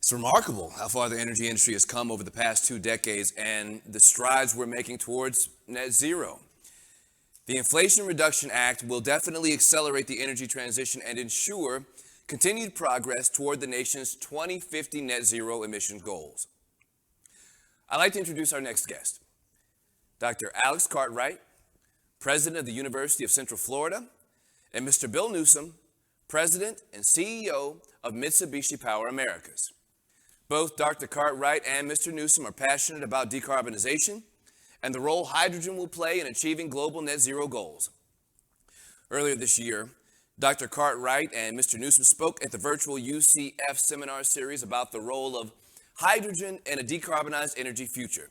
It's remarkable how far the energy industry has come over the past 2 decades and the strides we're making towards net zero. The Inflation Reduction Act will definitely accelerate the energy transition and ensure continued progress toward the nation's 2050 net zero emissions goals. I'd like to introduce our next guest, Dr. Alex Cartwright, President of the University of Central Florida, and Mr. Bill Newsom, President and CEO of Mitsubishi Power Americas. Both Dr. Cartwright and Mr. Newsom are passionate about decarbonization and the role hydrogen will play in achieving global net zero goals. Earlier this year, Dr. Cartwright and Mr. Newsom spoke at the virtual UCF seminar series about the role of hydrogen in a decarbonized energy future.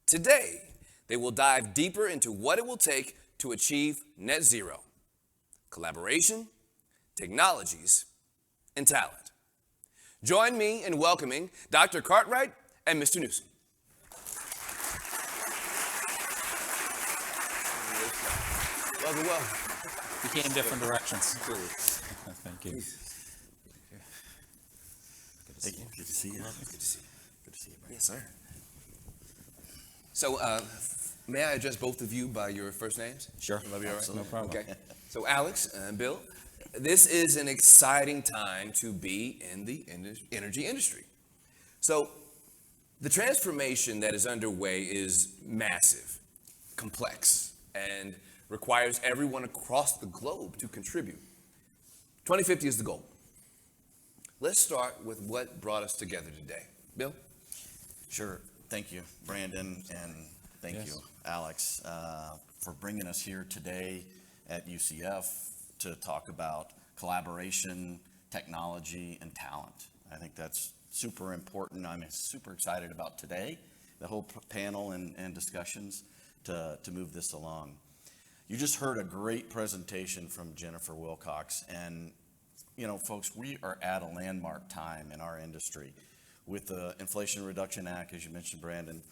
Today, they will dive deeper into what it will take to achieve net zero: collaboration, technologies, and talent. Join me in welcoming Dr. Cartwright and Mr. Newsom. Welcome. We came different directions. Thank you. Thank you. Good to see you. Good to see you. Good to see you, Brian. Yes, sir. So, may I address both of you by your first names? Sure. Will that be all right? Absolutely. No problem. Okay. So, Alex and Bill, this is an exciting time to be in the energy industry. So, the transformation that is underway is massive, complex, and requires everyone across the globe to contribute. 2050 is the goal. Let's start with what brought us together today. Bill? Sure. Thank you, Brandon, and thank you, Alex, for bringing us here today at UCF to talk about collaboration, technology, and talent. I think that's super important. I'm super excited about today, the whole panel and discussions to move this along. You just heard a great presentation from Jennifer Wilcox, and you know, folks, we are at a landmark time in our industry with the Inflation Reduction Act, as you mentioned, Brandon.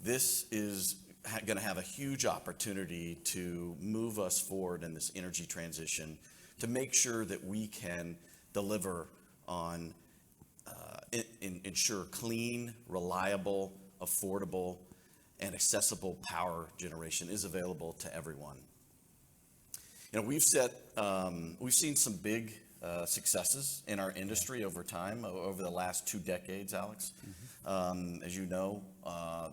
This is going to have a huge opportunity to move us forward in this energy transition to make sure that we can deliver on, ensure clean, reliable, affordable, and accessible power generation is available to everyone. You know, we've seen some big successes in our industry over time, over the last 2 decades, Alex. As you know,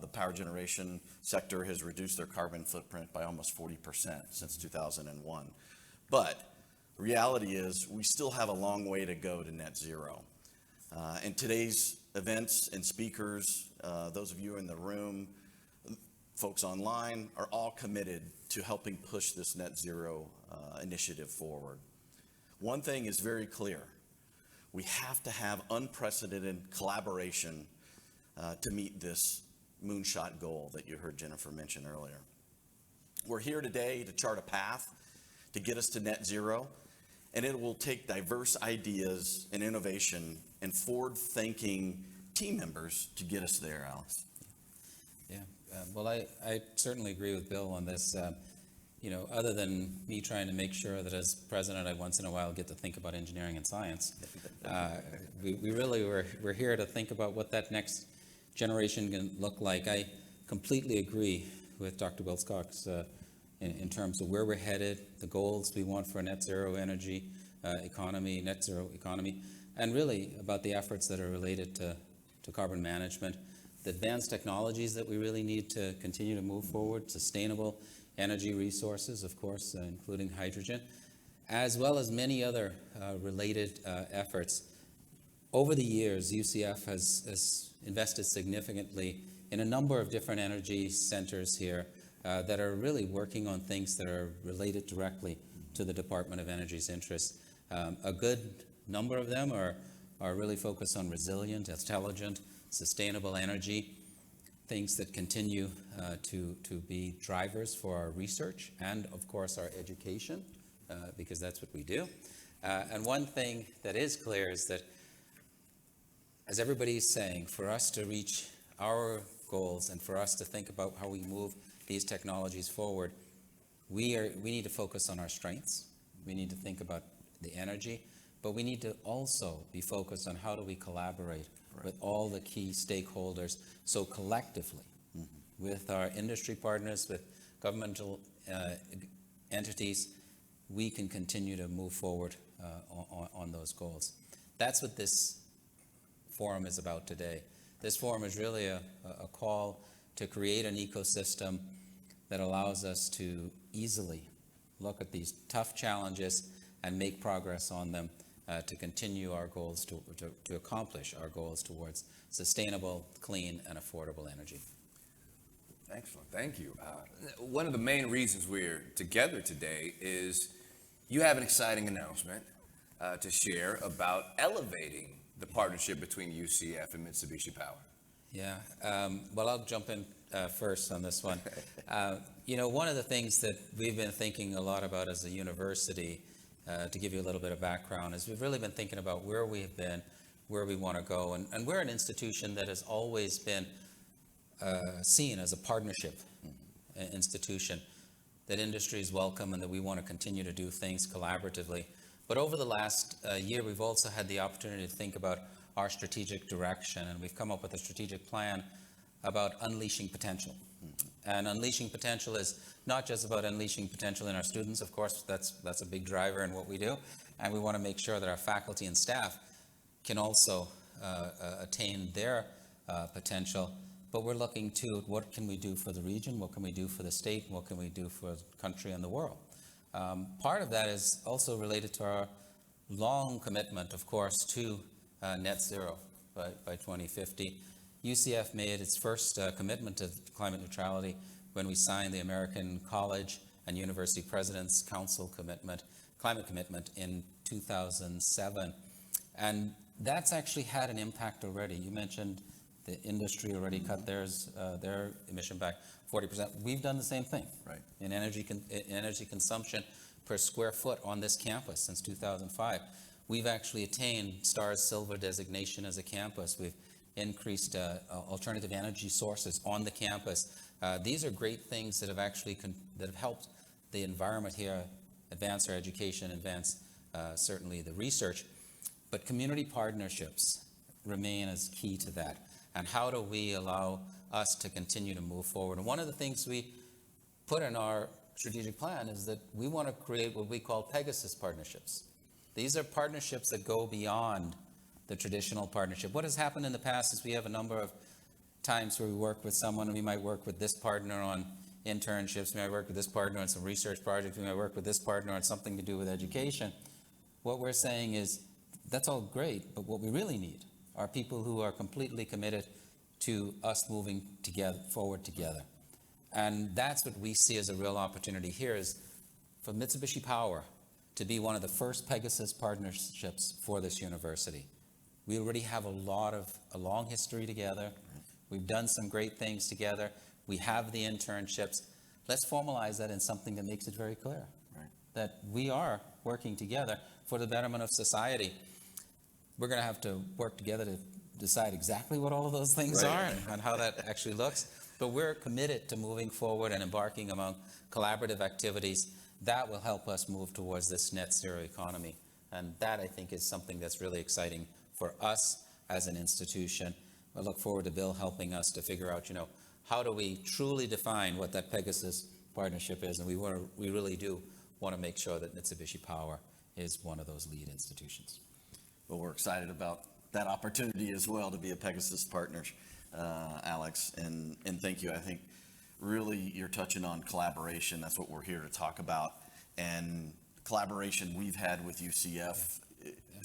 the power generation sector has reduced their carbon footprint by almost 40% since 2001. But the reality is we still have a long way to go to net zero. And today's events and speakers, those of you in the room, folks online, are all committed to helping push this net zero initiative forward. One thing is very clear. We have to have unprecedented collaboration to meet this moonshot goal that you heard Jennifer mention earlier. We're here today to chart a path to get us to net zero, and it will take diverse ideas and innovation and forward-thinking team members to get us there, Alex. Yeah. Well, I certainly agree with Bill on this. You know, other than me trying to make sure that as president, I once in a while get to think about engineering and science, we really we're here to think about what that next generation can look like. I completely agree with Dr. Wilcox in terms of where we're headed, the goals we want for a net zero energy economy, net zero economy, and really about the efforts that are related to carbon management, the advanced technologies that we really need to continue to move forward, sustainable energy resources, of course, including hydrogen, as well as many other related efforts. Over the years, UCF has invested significantly in a number of different energy centers here that are really working on things that are related directly to the Department of Energy's interests. A good number of them are really focused on resilient, intelligent, sustainable energy, things that continue to be drivers for our research and, of course, our education, because that's what we do. And one thing that is clear is that, as everybody's saying, for us to reach our goals and for us to think about how we move these technologies forward, we need to focus on our strengths. We need to think about the energy, but we need to also be focused on how do we collaborate with all the key stakeholders, so collectively, with our industry partners, with governmental entities, we can continue to move forward on those goals. That's what this forum is about today. This forum is really a call to create an ecosystem that allows us to easily look at these tough challenges and make progress on them to continue our goals, to accomplish our goals towards sustainable, clean, and affordable energy. Excellent, thank you. One of the main reasons we're together today is you have an exciting announcement to share about elevating the partnership between UCF and Mitsubishi Power. Yeah, well, I'll jump in first on this one. One of the things that we've been thinking a lot about as a university, to give you a little bit of background, is we've really been thinking about where we've been, where we want to go, and we're an institution that has always been seen as a partnership institution, that industry is welcome and that we want to continue to do things collaboratively. But over the last year, we've also had the opportunity to think about our strategic direction, and we've come up with a strategic plan about unleashing potential. And unleashing potential is not just about unleashing potential in our students. Of course, that's a big driver in what we do, and we want to make sure that our faculty and staff can also attain their potential. But we're looking to what can we do for the region, what can we do for the state, what can we do for the country and the world. Part of that is also related to our long commitment, of course, to net zero by 2050. UCF made its first commitment to climate neutrality when we signed the American College and University President's Council climate commitment in 2007. And that's actually had an impact already. You mentioned the industry already cut their emission back 40%. We've done the same thing in energy consumption per square foot on this campus since 2005. We've actually attained STARS Silver designation as a campus. We've increased alternative energy sources on the campus. These are great things that have actually that have helped the environment here advance our education, advance certainly the research. But community partnerships remain as key to that. And how do we allow us to continue to move forward? And one of the things we put in our strategic plan is that we want to create what we call Pegasus partnerships. These are partnerships that go beyond the traditional partnership. What has happened in the past is we have a number of times where we work with someone, and we might work with this partner on internships, we might work with this partner on some research projects, we might work with this partner on something to do with education. What we're saying is that's all great, but what we really need are people who are completely committed to us moving forward together. And that's what we see as a real opportunity here, is for Mitsubishi Power to be one of the first Pegasus partnerships for this university. We already have a long history together. We've done some great things together. We have the internships. Let's formalize that in something that makes it very clear that we are working together for the betterment of society. We're going to have to work together to decide exactly what all of those things are and how that actually looks. But we're committed to moving forward and embarking among collaborative activities that will help us move towards this net zero economy. And that, I think, is something that's really exciting for us as an institution. I look forward to Bill helping us to figure out, how do we truly define what that Pegasus partnership is? And we really do want to make sure that Mitsubishi Power is one of those lead institutions. Well, we're excited about that opportunity as well to be a Pegasus partner, Alex, and thank you. I think really you're touching on collaboration. That's what we're here to talk about. And collaboration we've had with UCF.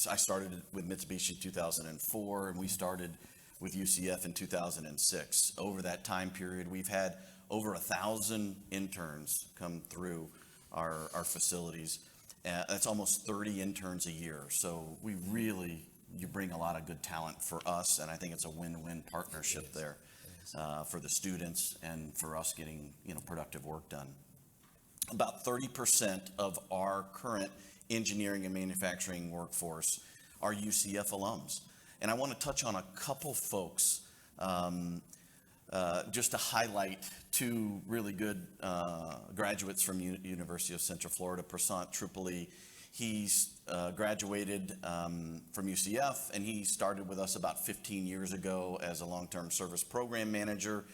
I started with Mitsubishi in 2004, and we started with UCF in 2006. Over that time period, we've had over 1,000 interns come through our facilities. That's almost 30 interns a year. So you bring a lot of good talent for us, and I think it's a win-win partnership there for the students and for us getting productive work done. About 30% of our current engineering and manufacturing workforce are UCF alums. And I want to touch on a couple folks just to highlight two really good graduates from University of Central Florida. Prasant Tripoli He's graduated from UCF, and he started with us about 15 years ago as a long-term service program manager,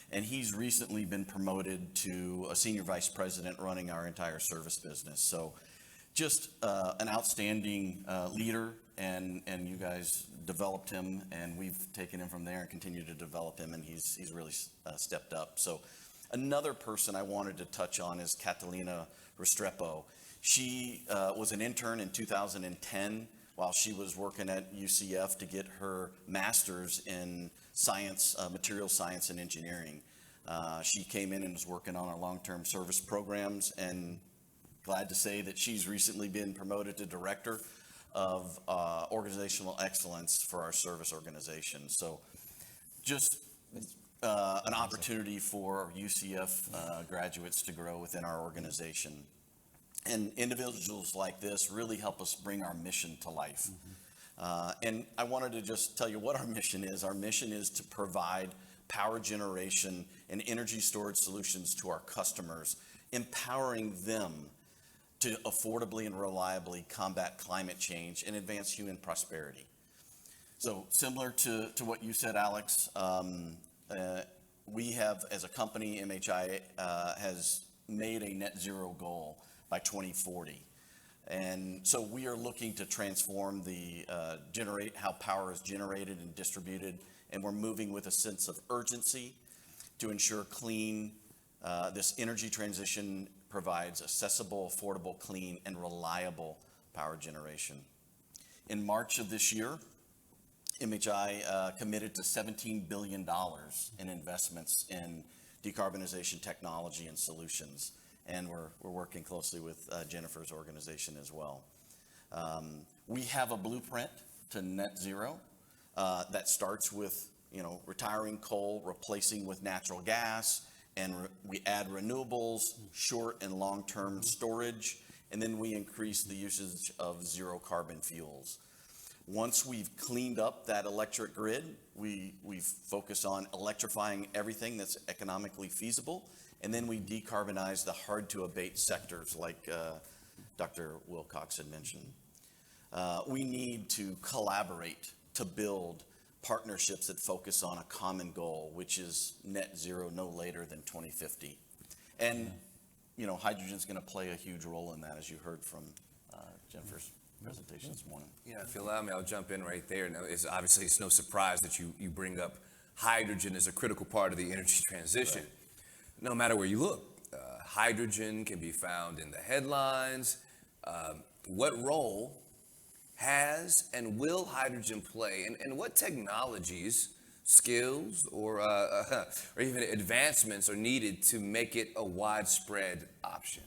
and he's recently been promoted to a senior vice president running our entire service business. So just an outstanding leader, and you guys developed him, and we've taken him from there and continue to develop him, and he's really stepped up. So another person I wanted to touch on is Catalina Restrepo. She was an intern in 2010 while she was working at UCF to get her master's in science, material science and engineering. She came in and was working on our long-term service programs, and glad to say that she's recently been promoted to director of organizational excellence for our service organization. So just an opportunity for UCF graduates to grow within our organization. And individuals like this really help us bring our mission to life. And I wanted to just tell you what our mission is. Our mission is to provide power generation and energy storage solutions to our customers, empowering them to affordably and reliably combat climate change and advance human prosperity. So similar to what you said, Alex, we have, as a company, MHI has made a net zero goal by 2040. And so we are looking to transform how power is generated and distributed, and we're moving with a sense of urgency to ensure this energy transition provides accessible, affordable, clean, and reliable power generation. In March of this year, MHI committed to $17 billion in investments in decarbonization technology and solutions. And we're working closely with Jennifer's organization as well. We have a blueprint to net zero that starts with retiring coal, replacing with natural gas, and we add renewables, short and long-term storage, and then we increase the usage of zero carbon fuels. Once we've cleaned up that electric grid, we focus on electrifying everything that's economically feasible, and then we decarbonize the hard-to-abate sectors like Dr. Wilcox had mentioned. We need to collaborate to build partnerships that focus on a common goal, which is net zero no later than 2050. And, hydrogen is going to play a huge role in that, as you heard from Jennifer's presentation this morning. Yeah, if you allow me, I'll jump in right there. Now, it's no surprise that you bring up hydrogen as a critical part of the energy transition. Right. No matter where you look, hydrogen can be found in the headlines. What role has and will hydrogen play, and what technologies, skills, or even advancements are needed to make it a widespread option?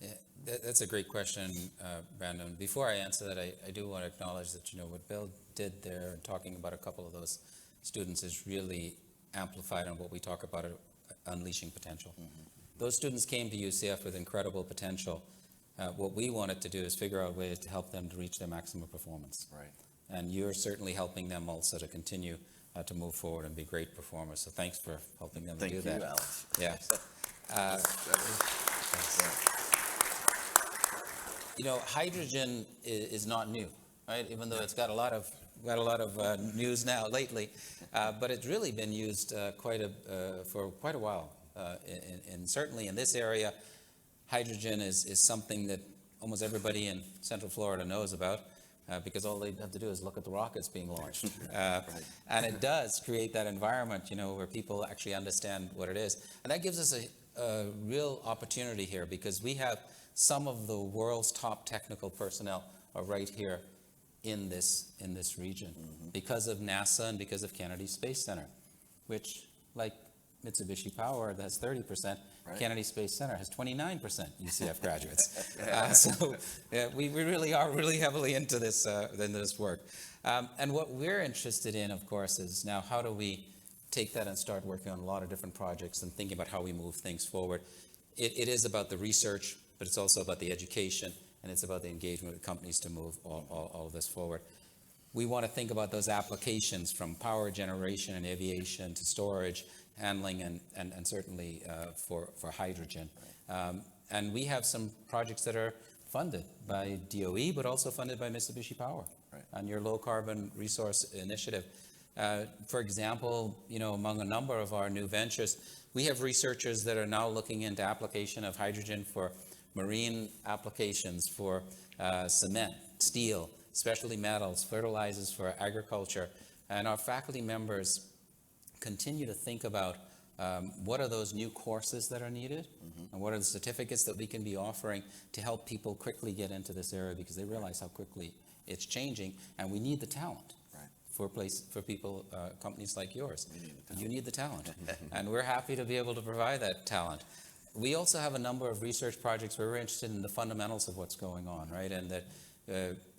Yeah, that's a great question, Brandon. Before I answer that, I do want to acknowledge that what Bill did there, talking about a couple of those students, is really amplified on what we talk about unleashing potential. Those students came to UCF with incredible potential. What we wanted to do is figure out ways to help them to reach their maximum performance. Right. And you're certainly helping them also to continue to move forward and be great performers. So thanks for helping them to do that. Thank you, Alex. Yeah. Hydrogen is not new, right? Even though it's got a lot of news now lately, but it's really been used for quite a while. And certainly in this area, hydrogen is something that almost everybody in Central Florida knows about because all they have to do is look at the rockets being launched. Right. And it does create that environment, where people actually understand what it is. And that gives us a real opportunity here because we have some of the world's top technical personnel are right here in this region because of NASA and because of Kennedy Space Center, which, like Mitsubishi Power, that has 30%. Right. Kennedy Space Center has 29% UCF graduates. So we really are really heavily into this work. And what we're interested in, of course, is now how do we take that and start working on a lot of different projects and thinking about how we move things forward. It is about the research, but it's also about the education, and it's about the engagement with companies to move all of this forward. We want to think about those applications from power generation and aviation to storage, handling, and certainly for hydrogen. And we have some projects that are funded by DOE, but also funded by Mitsubishi Power on your low carbon resource initiative. For example, among a number of our new ventures, we have researchers that are now looking into application of hydrogen for marine applications, for cement, steel, specialty metals, fertilizers for agriculture. And our faculty members continue to think about what are those new courses that are needed, and what are the certificates that we can be offering to help people quickly get into this area, because they realize how quickly it's changing, and we need the talent. For people, companies like yours. You need the talent. And we're happy to be able to provide that talent. We also have a number of research projects where we're interested in the fundamentals of what's going on, right? And that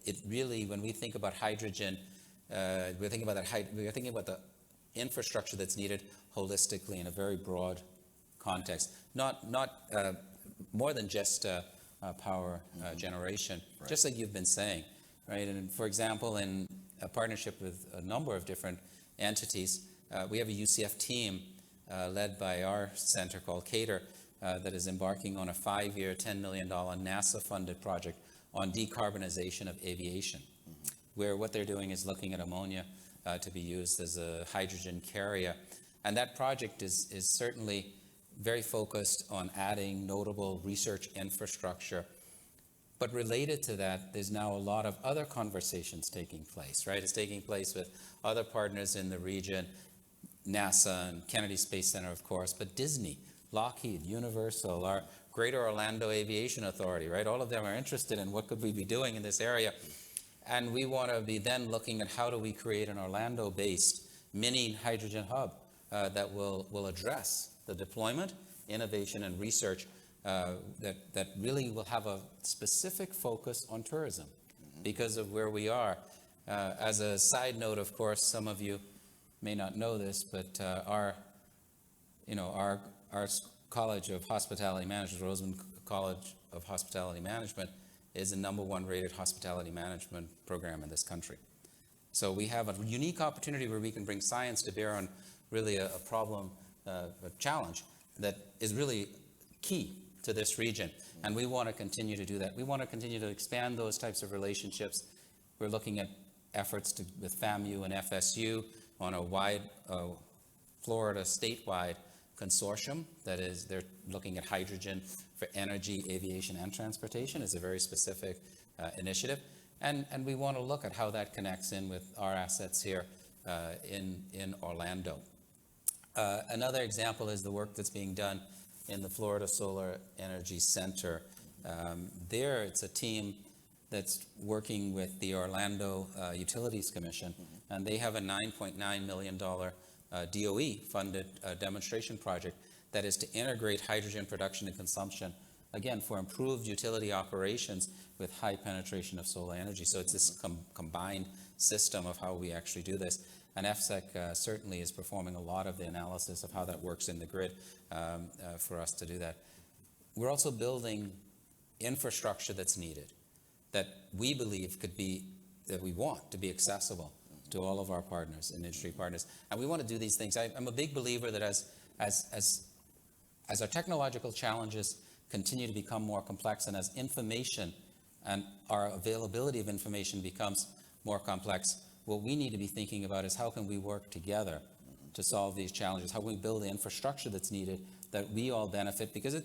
it really, when we think about hydrogen, we're thinking about the infrastructure that's needed holistically in a very broad context, not more than just power generation, just like you've been saying, right? And for example, in a partnership with a number of different entities, we have a UCF team led by our center called CATER that is embarking on a 5-year, $10 million NASA-funded project on decarbonization of aviation, where what they're doing is looking at ammonia to be used as a hydrogen carrier. And that project is certainly very focused on adding notable research infrastructure. But related to that, there's now a lot of other conversations taking place, right? It's taking place with other partners in the region, NASA and Kennedy Space Center, of course, but Disney, Lockheed, Universal, our Greater Orlando Aviation Authority, right? All of them are interested in what could we be doing in this area. And we want to be then looking at how do we create an Orlando-based mini hydrogen hub that will address the deployment, innovation, and research that really will have a specific focus on tourism because of where we are. As a side note, of course, some of you may not know this, but our College of Hospitality Management, Roseman College of Hospitality Management, is the #1 rated hospitality management program in this country. So we have a unique opportunity where we can bring science to bear on really a problem, a challenge that is really key to this region. And we want to continue to do that. We want to continue to expand those types of relationships. We're looking at efforts with FAMU and FSU on a wide Florida statewide consortium. That is, they're looking at hydrogen for energy, aviation, and transportation. It's a very specific initiative. And we want to look at how that connects in with our assets here in Orlando. Another example is the work that's being done in the Florida Solar Energy Center. There, it's a team that's working with the Orlando Utilities Commission, and they have a $9.9 million DOE-funded demonstration project that is to integrate hydrogen production and consumption, again, for improved utility operations with high penetration of solar energy. So it's this combined system of how we actually do this. And FSEC certainly is performing a lot of the analysis of how that works in the grid for us to do that. We're also building infrastructure that's needed, that we believe that we want to be accessible to all of our partners and industry partners. And we want to do these things. I'm a big believer that as our technological challenges continue to become more complex, and as information and our availability of information becomes more complex, what we need to be thinking about is how can we work together to solve these challenges? How can we build the infrastructure that's needed that we all benefit? Because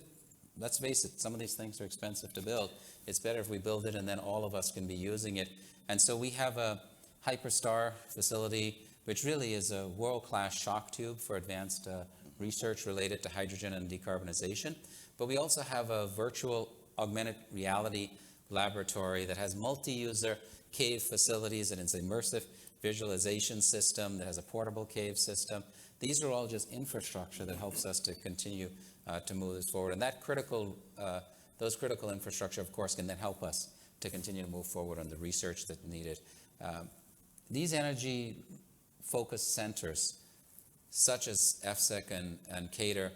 let's face it, some of these things are expensive to build. It's better if we build it and then all of us can be using it. And so we have a Hyperstar facility, which really is a world-class shock tube for advanced research related to hydrogen and decarbonization. But we also have a virtual augmented reality laboratory that has multi-user cave facilities, and it's an immersive visualization system that has a portable cave system. These are all just infrastructure that helps us to continue to move this forward. And those critical infrastructure, of course, can then help us to continue to move forward on the research that's needed. These energy-focused centers, such as FSEC and CATER,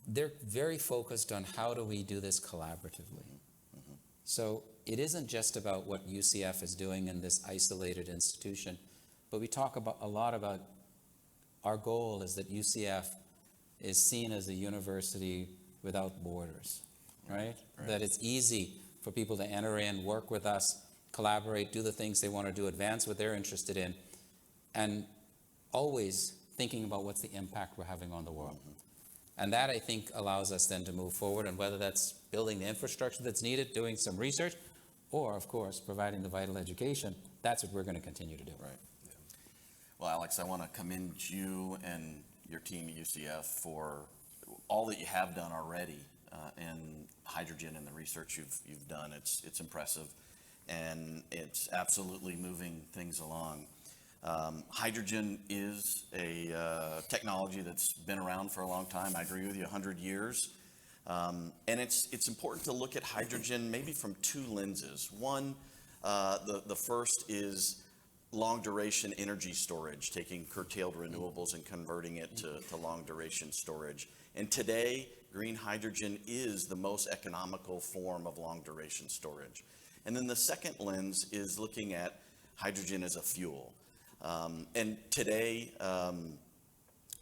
they're very focused on how do we do this collaboratively. So it isn't just about what UCF is doing in this isolated institution, but we talk a lot about our goal is that UCF is seen as a university without borders, right? That it's easy for people to enter in, work with us, collaborate, do the things they want to do, advance what they're interested in, and always thinking about what's the impact we're having on the world. And that, I think, allows us then to move forward, and whether that's building the infrastructure that's needed, doing some research, or, of course, providing the vital education, that's what we're going to continue to do. Right. Well, Alex, I want to commend you and your team at UCF for all that you have done already in hydrogen and the research you've done. It's impressive, and it's absolutely moving things along. Hydrogen is a technology that's been around for a long time. I agree with you, 100 years. And it's important to look at hydrogen maybe from two lenses. One, the first is long duration energy storage, taking curtailed renewables and converting it to long duration storage. And today, green hydrogen is the most economical form of long duration storage. And then the second lens is looking at hydrogen as a fuel. And today,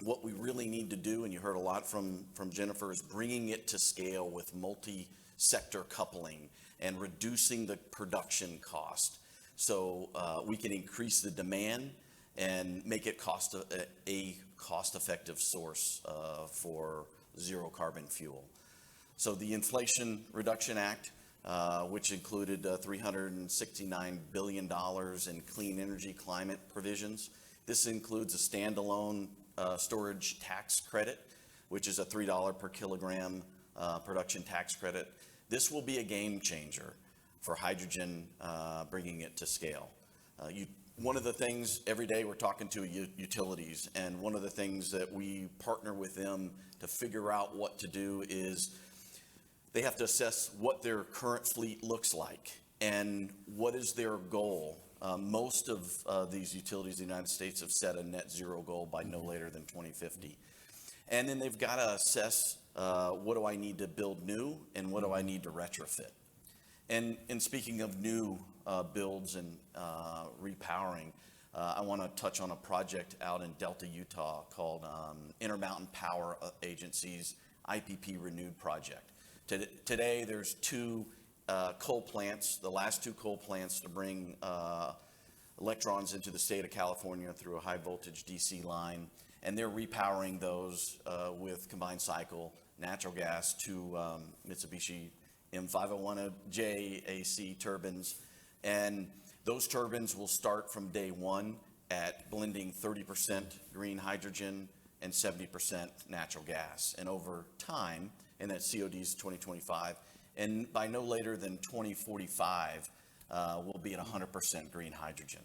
what we really need to do, and you heard a lot from Jennifer, is bringing it to scale with multi-sector coupling and reducing the production cost. So we can increase the demand and make it a cost-effective source for zero carbon fuel. So the Inflation Reduction Act, which included $369 billion in clean energy climate provisions. This includes a standalone storage tax credit, which is a $3 per kilogram production tax credit. This will be a game changer for hydrogen, bringing it to scale. One of the things every day we're talking to utilities, and one of the things that we partner with them to figure out what to do is they have to assess what their current fleet looks like and what is their goal. Most of these utilities in the United States have set a net zero goal by no later than 2050. And then they've got to assess what do I need to build new and what do I need to retrofit. And speaking of new builds and repowering, I want to touch on a project out in Delta, Utah called Intermountain Power Agency's IPP Renewed project. Today, there's two coal plants, the last two coal plants to bring electrons into the state of California through a high voltage DC line, and they're repowering those with combined cycle natural gas to Mitsubishi M501J AC turbines. And those turbines will start from day one at blending 30% green hydrogen and 70% natural gas. And over time, and that COD is 2025, and by no later than 2045, we'll be at 100% green hydrogen.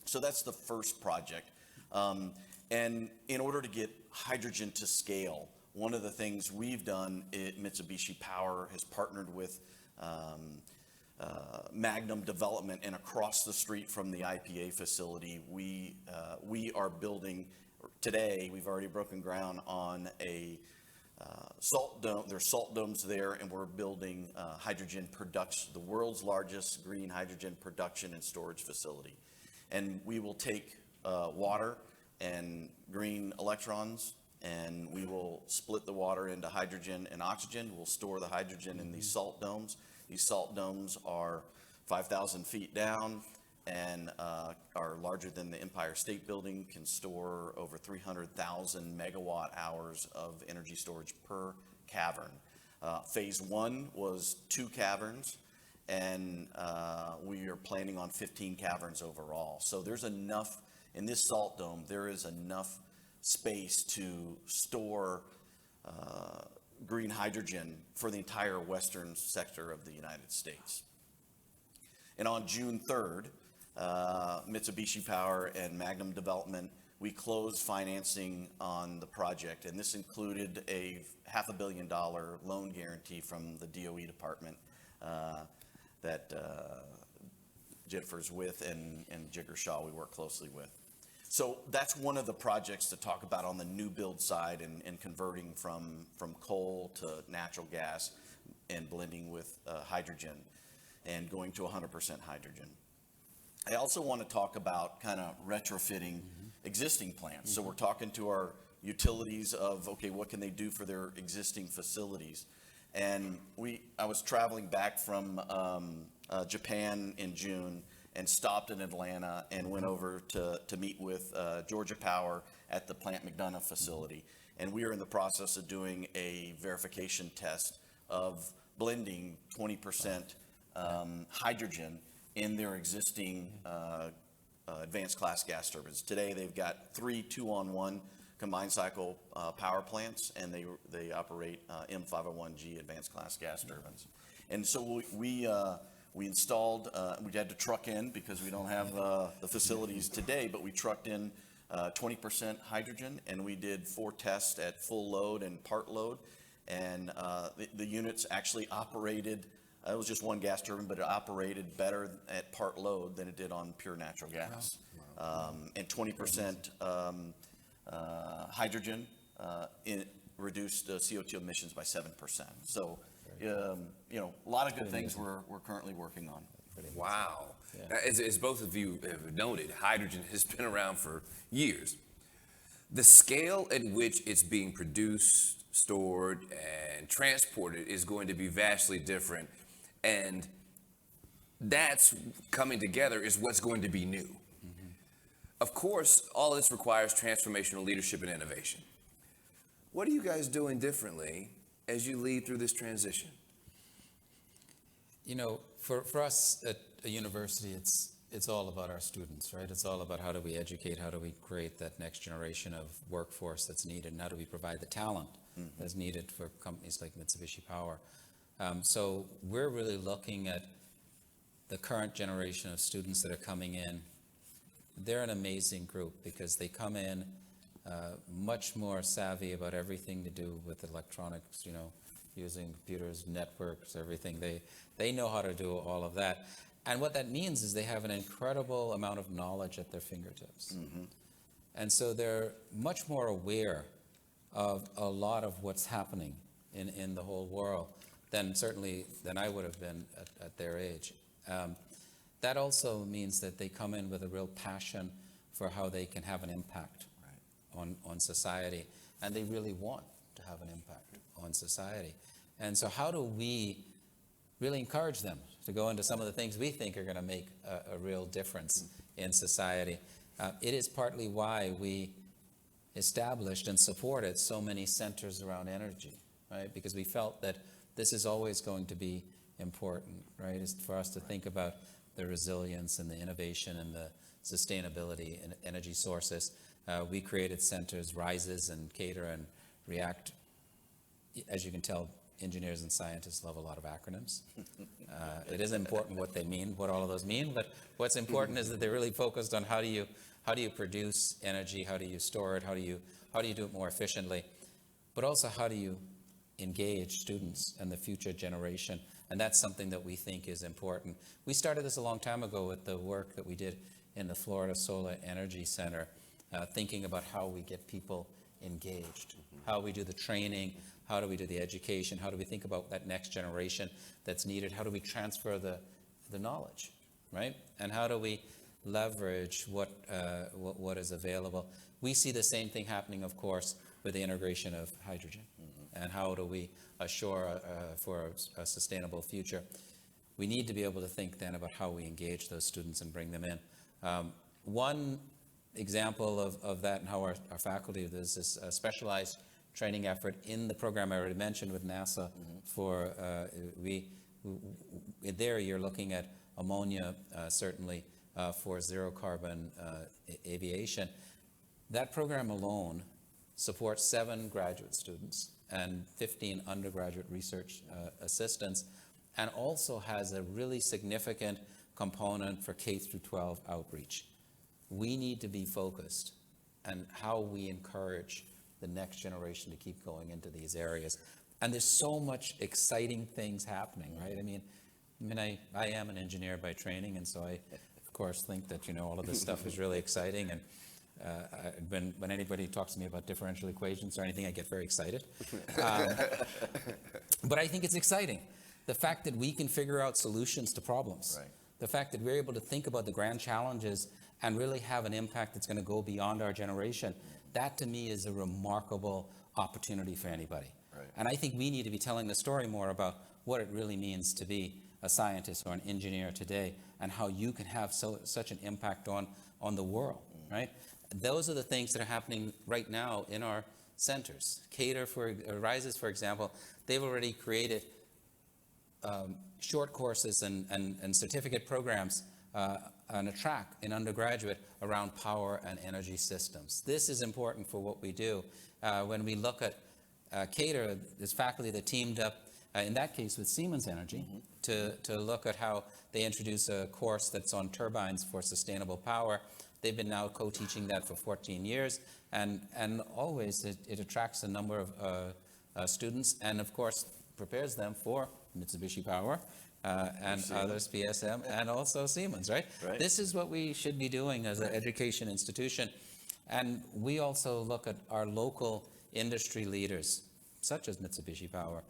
So that's the first project. And in order to get hydrogen to scale, one of the things we've done at Mitsubishi Power has partnered with Magnum Development, and across the street from the IPA facility, we are building, today we've already broken ground on a salt dome. There's salt domes there, and we're building hydrogen production, the world's largest green hydrogen production and storage facility. And we will take water and green electrons, and we will split the water into hydrogen and oxygen. We'll store the hydrogen in these salt domes. These salt domes are 5,000 feet down and are larger than the Empire State Building, can store over 300,000 megawatt hours of energy storage per cavern. Phase one was 2 caverns, and we are planning on 15 caverns overall. So there's enough, in this salt dome, there is enough space to store green hydrogen for the entire western sector of the United States. And on June 3rd, Mitsubishi Power and Magnum Development, we closed financing on the project, and this included a $500 million loan guarantee from the DOE department that Jennifer's with, and Jigger Shaw we work closely with. So that's one of the projects to talk about on the new build side, and converting from coal to natural gas and blending with hydrogen and going to 100% hydrogen. I also want to talk about kind of retrofitting existing plants. So we're talking to our utilities of, okay, what can they do for their existing facilities? And I was traveling back from Japan in June and stopped in Atlanta and went over to meet with Georgia Power at the Plant McDonough facility. And we are in the process of doing a verification test of blending 20% hydrogen in their existing advanced class gas turbines. Today they've got 3 2-on-1 combined cycle power plants, and they operate M501G advanced class gas turbines. And so we installed, we had to truck in because we don't have the facilities today, but we trucked in 20% hydrogen, and we did 4 tests at full load and part load. And the units actually operated, it was just one gas turbine, but it operated better at part load than it did on pure natural gas. And 20% hydrogen reduced CO2 emissions by 7%. So, a lot of good things we're currently working on. Wow. As both of you have noted, hydrogen has been around for years. The scale at which it's being produced, stored, and transported is going to be vastly different. And that's coming together is what's going to be new. Of course, all this requires transformational leadership and innovation. What are you guys doing differently as you lead through this transition? For us at a university, it's all about our students, right? It's all about how do we educate, how do we create that next generation of workforce that's needed, and how do we provide the talent that's needed for companies like Mitsubishi Power. So we're really looking at the current generation of students that are coming in. They're an amazing group because they come in much more savvy about everything to do with electronics, using computers, networks, everything. They know how to do all of that. And what that means is they have an incredible amount of knowledge at their fingertips. And so they're much more aware of a lot of what's happening in the whole world than I would have been at their age. That also means that they come in with a real passion for how they can have an impact on society, and they really want to have an impact on society. And so how do we really encourage them to go into some of the things we think are going to make a real difference in society? It is partly why we established and supported so many centers around energy, right? Because we felt that this is always going to be important, right? Is for us to think about the resilience and the innovation and the sustainability in energy sources. We created centers, RISES and CATER and REACT. As you can tell, engineers and scientists love a lot of acronyms. It is important what they mean, what all of those mean, but what's important is that they're really focused on how do you produce energy, how do you store it, how do you do it more efficiently, but also how do you engage students and the future generation. And that's something that we think is important. We started this a long time ago with the work that we did in the Florida Solar Energy Center, thinking about how we get people engaged, how we do the training, how do we do the education, how do we think about that next generation that's needed, how do we transfer the knowledge, right? And how do we leverage what is available? We see the same thing happening, of course, with the integration of hydrogen. And how do we assure for a sustainable future? We need to be able to think then about how we engage those students and bring them in. One example of that and how our faculty, there's this specialized training effort in the program I already mentioned with NASA for, there you're looking at ammonia certainly for zero carbon aviation. That program alone supports 7 graduate students and 15 undergraduate research assistants, and also has a really significant component for K through 12 outreach. We need to be focused on how we encourage the next generation to keep going into these areas. And there's so much exciting things happening, right? I mean, I am an engineer by training, and so I, of course, think that, all of this stuff is really exciting. And when anybody talks to me about differential equations or anything, I get very excited. But I think it's exciting. The fact that we can figure out solutions to problems. Right. The fact that we're able to think about the grand challenges and really have an impact that's going to go beyond our generation. That to me is a remarkable opportunity for anybody. Right. And I think we need to be telling the story more about what it really means to be a scientist or an engineer today, and how you can have such an impact on the world, right? Those are the things that are happening right now in our centers. Rises, for example, they've already created short courses and certificate programs on a track in undergraduate around power and energy systems. This is important for what we do. When we look at Cater, there's faculty that teamed up, in that case with Siemens Energy, to look at how they introduce a course that's on turbines for sustainable power. They've been now co-teaching that for 14 years, and always it attracts a number of students, and of course prepares them for Mitsubishi Power and others, PSM, and also Siemens, right? This is what we should be doing as an education institution. And we also look at our local industry leaders, such as Mitsubishi Power.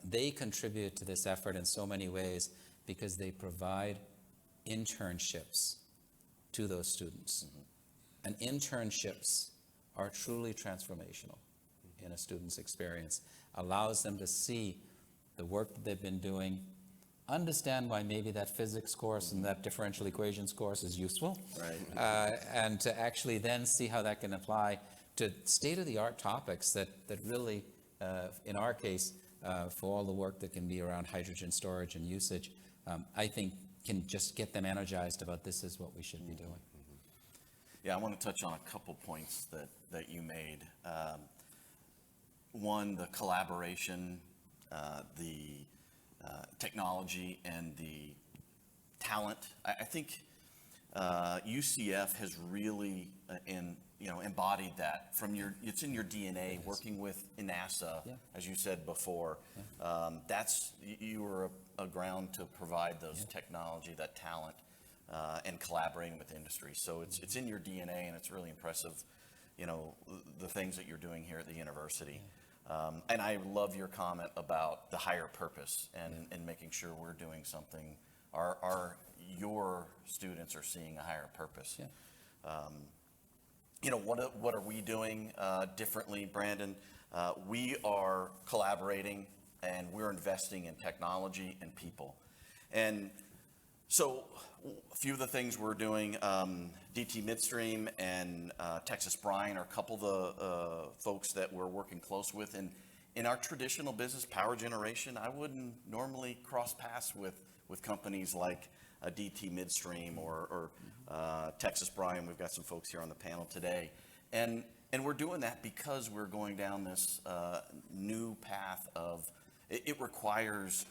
They contribute to this effort in so many ways because they provide internships to those students. And internships are truly transformational in a student's experience. Allows them to see the work that they've been doing, understand why maybe that physics course and that differential equations course is useful, and to actually then see how that can apply to state-of-the-art topics that really, in our case, for all the work that can be around hydrogen storage and usage, I think can just get them energized about this is what we should be doing. Yeah, I want to touch on a couple points that you made. One, the collaboration, the technology, and the talent. I think UCF has really embodied that from it's in your DNA. Working with NASA, as you said before, you were a ground to provide those technology, that talent, and collaborating with industry. So it's in your DNA, and it's really impressive, the things that you're doing here at the university. And I love your comment about the higher purpose and making sure we're doing something. Your students are seeing a higher purpose. What are we doing differently, Brandon? We are collaborating, and we're investing in technology and people. And so a few of the things we're doing, DT Midstream and Texas Brine are a couple of the folks that we're working close with. And in our traditional business, power generation, I wouldn't normally cross paths with companies like DT Midstream or Texas Brine. We've got some folks here on the panel today. And we're doing that because we're going down this new path of, it requires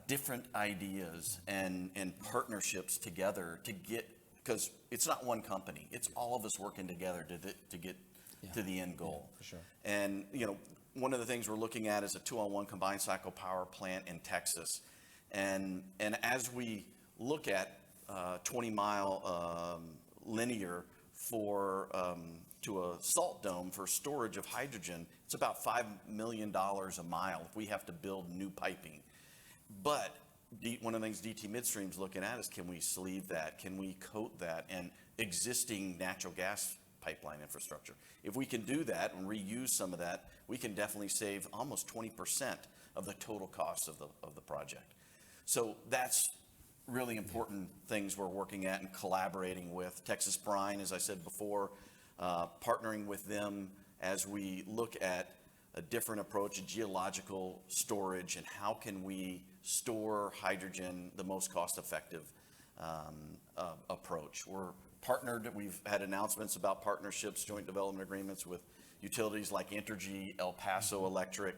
different ideas and partnerships together to get, because it's not one company, it's all of us working together to get to the end goal. For sure. And one of the things we're looking at is a 2-on-1 combined cycle power plant in Texas. And as we look at 20-mile linear to a salt dome for storage of hydrogen, it's about $5 million a mile if we have to build new piping. But one of the things DT Midstream's looking at is, can we sleeve that? Can we coat that? And existing natural gas pipeline infrastructure. If we can do that and reuse some of that, we can definitely save almost 20% of the total cost of the project. So that's really important things we're working at and collaborating with. Texas Brine, as I said before, partnering with them as we look at a different approach, a geological storage, and how can we store hydrogen the most cost-effective approach. We're partnered, we've had announcements about partnerships, joint development agreements with utilities like Entergy, El Paso Electric,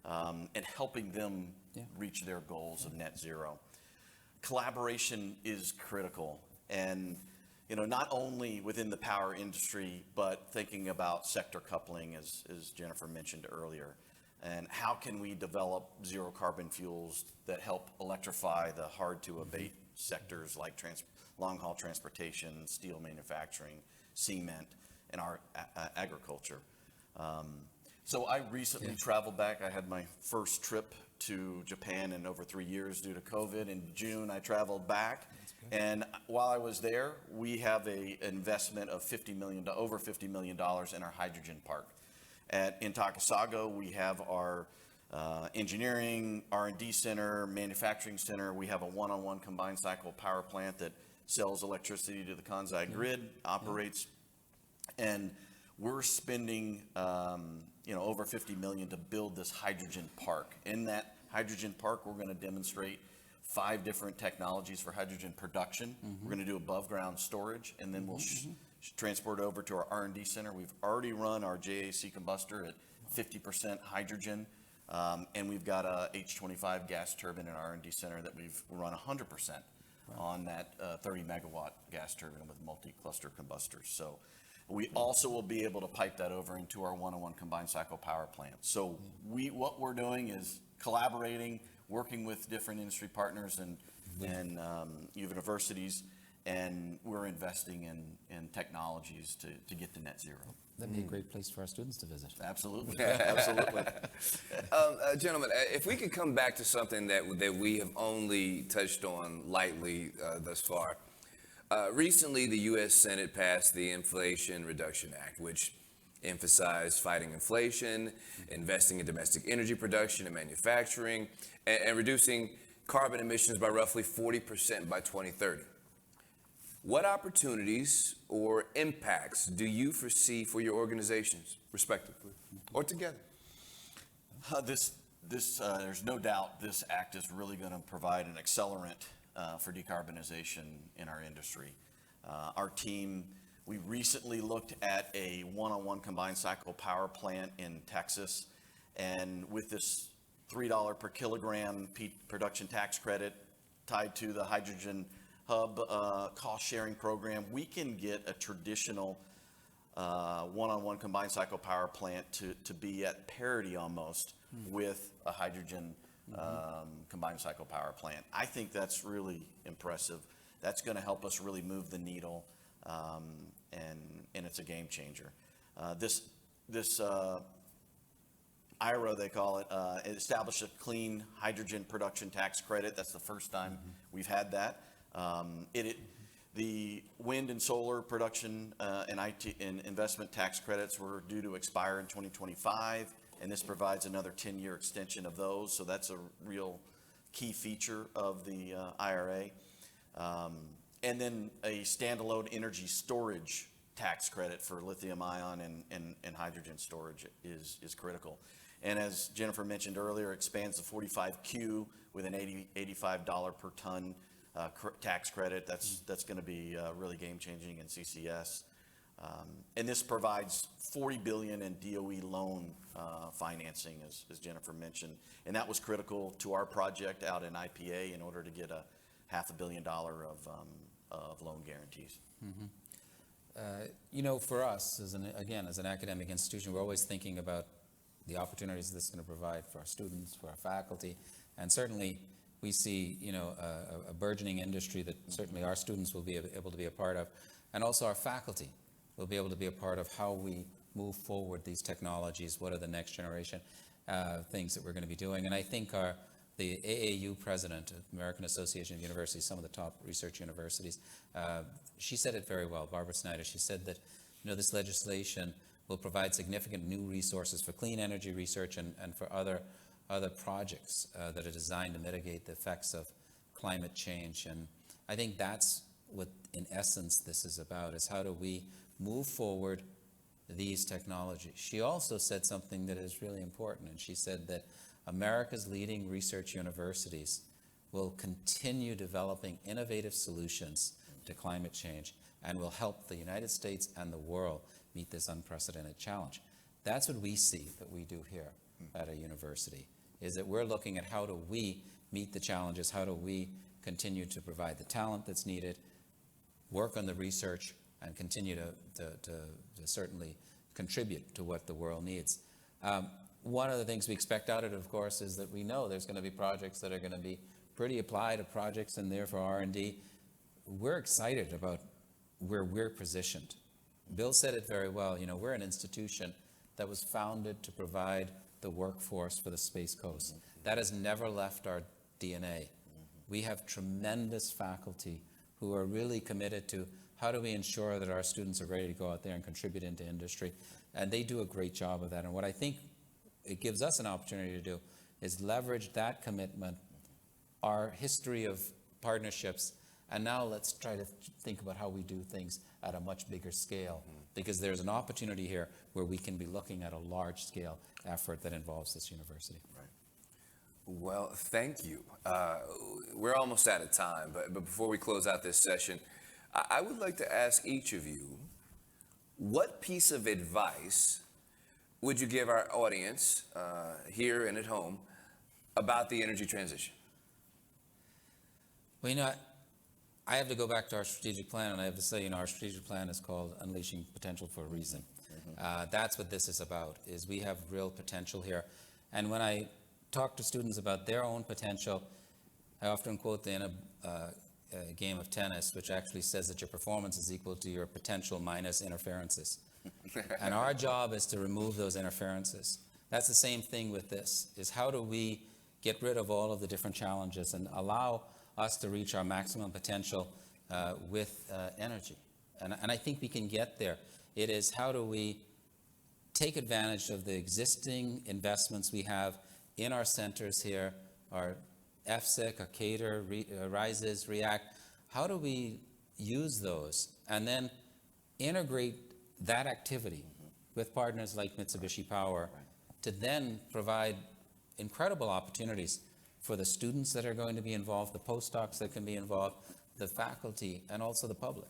and helping them reach their goals of net zero. Collaboration is critical, and not only within the power industry, but thinking about sector coupling, as Jennifer mentioned earlier. And how can we develop zero carbon fuels that help electrify the hard to abate sectors like long-haul transportation, steel manufacturing, cement, and our agriculture. So I recently traveled back. I had my first trip to Japan in over 3 years due to COVID. In June, I traveled back. And while I was there, we have an investment of over $50 million in our hydrogen park. In Takasago, we have our engineering, R&D center, manufacturing center. We have a one-on-one combined cycle power plant that sells electricity to the Kansai grid, operates, and we're spending over $50 million to build this hydrogen park. In that hydrogen park, we're going to demonstrate 5 different technologies for hydrogen production. We're going to do above ground storage, and then we'll transport it over to our R&D center. We've already run our JAC combustor at 50% hydrogen, and we've got a H25 gas turbine in our R&D center that we've run 100% on that 30 megawatt gas turbine with multi-cluster combustors. So we also will be able to pipe that over into our one-on-one combined cycle power plant. So what we're doing is collaborating, working with different industry partners and universities, and we're investing in technologies to get to net zero. That'd be a great place for our students to visit. Absolutely, absolutely. Gentlemen, if we could come back to something that we have only touched on lightly thus far. Recently, the U.S. Senate passed the Inflation Reduction Act, which emphasized fighting inflation, investing in domestic energy production and manufacturing, and reducing carbon emissions by roughly 40% by 2030. What opportunities or impacts do you foresee for your organizations, respectively, or together? There's no doubt this act is really going to provide an accelerant for decarbonization in our industry. Our team, we recently looked at a one-on-one combined cycle power plant in Texas, and with this $3 per kilogram production tax credit tied to the hydrogen hub cost sharing program, we can get a traditional one-on-one combined cycle power plant to be at parity almost with a hydrogen combined cycle power plant. I think that's really impressive. That's going to help us really move the needle, and it's a game changer. This IRA, they call it, it established a clean hydrogen production tax credit. That's the first time we've had that. The wind and solar production and investment tax credits were due to expire in 2025, and this provides another 10-year extension of those. So that's a real key feature of the IRA. And then a standalone energy storage tax credit for lithium ion and hydrogen storage is critical. And as Jennifer mentioned earlier, expands the 45Q with an $85 per ton tax credit. That's going to be really game-changing in CCS. And this provides $40 billion in DOE loan financing, as Jennifer mentioned. And that was critical to our project out in IPA in order to get a $500 million of loan guarantees. For us, as an academic institution, we're always thinking about the opportunities this is going to provide for our students, for our faculty, and certainly we see, a burgeoning industry that certainly our students will be able to be a part of, and also our faculty will be able to be a part of how we move forward these technologies. What are the next generation things that we're going to be doing? And I think the AAU president of American Association of Universities, some of the top research universities, she said it very well, Barbara Snyder. She said that, this legislation will provide significant new resources for clean energy research and for other projects that are designed to mitigate the effects of climate change. And I think that's what, in essence, this is about, is how do we move forward these technologies. She also said something that is really important, and she said that America's leading research universities will continue developing innovative solutions to climate change and will help the United States and the world meet this unprecedented challenge. That's what we see that we do here at a university, is that we're looking at how do we meet the challenges, how do we continue to provide the talent that's needed, work on the research, and continue to certainly contribute to what the world needs. One of the things we expect out of it, of course, is that we know there's going to be projects that are going to be pretty applied projects in there for R&D. We're excited about where we're positioned. Bill said it very well. We're an institution that was founded to provide the workforce for the Space Coast. That has never left our DNA. We have tremendous faculty who are really committed to How do we ensure that our students are ready to go out there and contribute into industry? And they do a great job of that. And what I think it gives us an opportunity to do is leverage that commitment, our history of partnerships, and now let's try to think about how we do things at a much bigger scale, because there's an opportunity here where we can be looking at a large-scale effort that involves this university. Right. Well, thank you. We're almost out of time, but before we close out this session, I would like to ask each of you, what piece of advice would you give our audience here and at home about the energy transition? Well, I have to go back to our strategic plan, and I have to say, our strategic plan is called Unleashing Potential for a reason. That's what this is about, is we have real potential here. And when I talk to students about their own potential, I often quote the game of tennis, which actually says that your performance is equal to your potential minus interferences. And our job is to remove those interferences. That's the same thing with this, is how do we get rid of all of the different challenges and allow us to reach our maximum potential with energy. And I think we can get there. It is how do we take advantage of the existing investments we have in our centers here, our FSIC, our CATER, RISES, REACT. How do we use those and then integrate that activity with partners like Mitsubishi Power to then provide incredible opportunities for the students that are going to be involved, the postdocs that can be involved, the faculty, and also the public.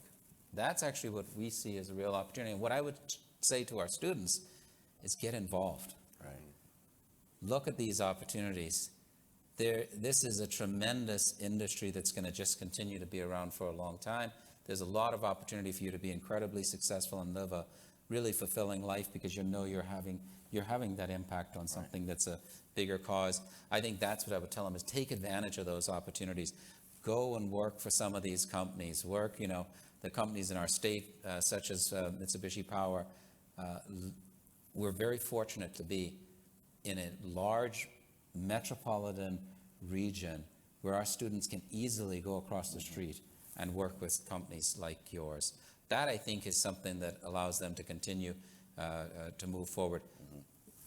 That's actually what we see as a real opportunity. And what I would say to our students is get involved. Right. Look at these opportunities. This is a tremendous industry that's going to just continue to be around for a long time. There's a lot of opportunity for you to be incredibly successful and live a really fulfilling life, because you're having that impact on something that's a bigger cause. I think that's what I would tell them, is take advantage of those opportunities. Go and work for some of these companies. Work, the companies in our state, such as Mitsubishi Power. We're very fortunate to be in a large metropolitan region where our students can easily go across the street and work with companies like yours. That, I think, is something that allows them to continue to move forward.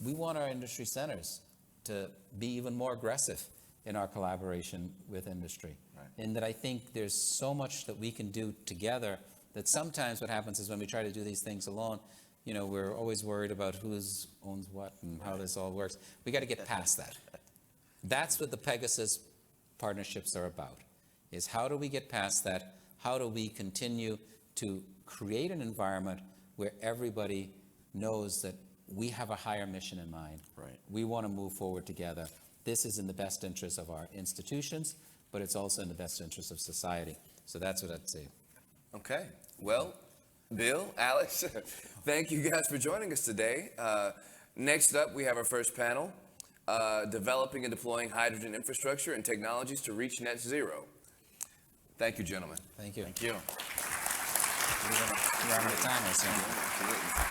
We want our industry centers to be even more aggressive in our collaboration with industry. In that I think there's so much that we can do together that sometimes what happens is when we try to do these things alone, we're always worried about who owns what and how this all works. We got to get past that. That's what the Pegasus partnerships are about, is how do we get past that? How do we continue to create an environment where everybody knows that we have a higher mission in mind. Right. We want to move forward together. This is in the best interest of our institutions, but it's also in the best interest of society. So that's what I'd say. Okay. Well, Bill, Alex, thank you guys for joining us today. Next up, we have our first panel, Developing and Deploying Hydrogen Infrastructure and Technologies to Reach Net Zero. Thank you, gentlemen. Thank you. Thank you. You're on the timer, so.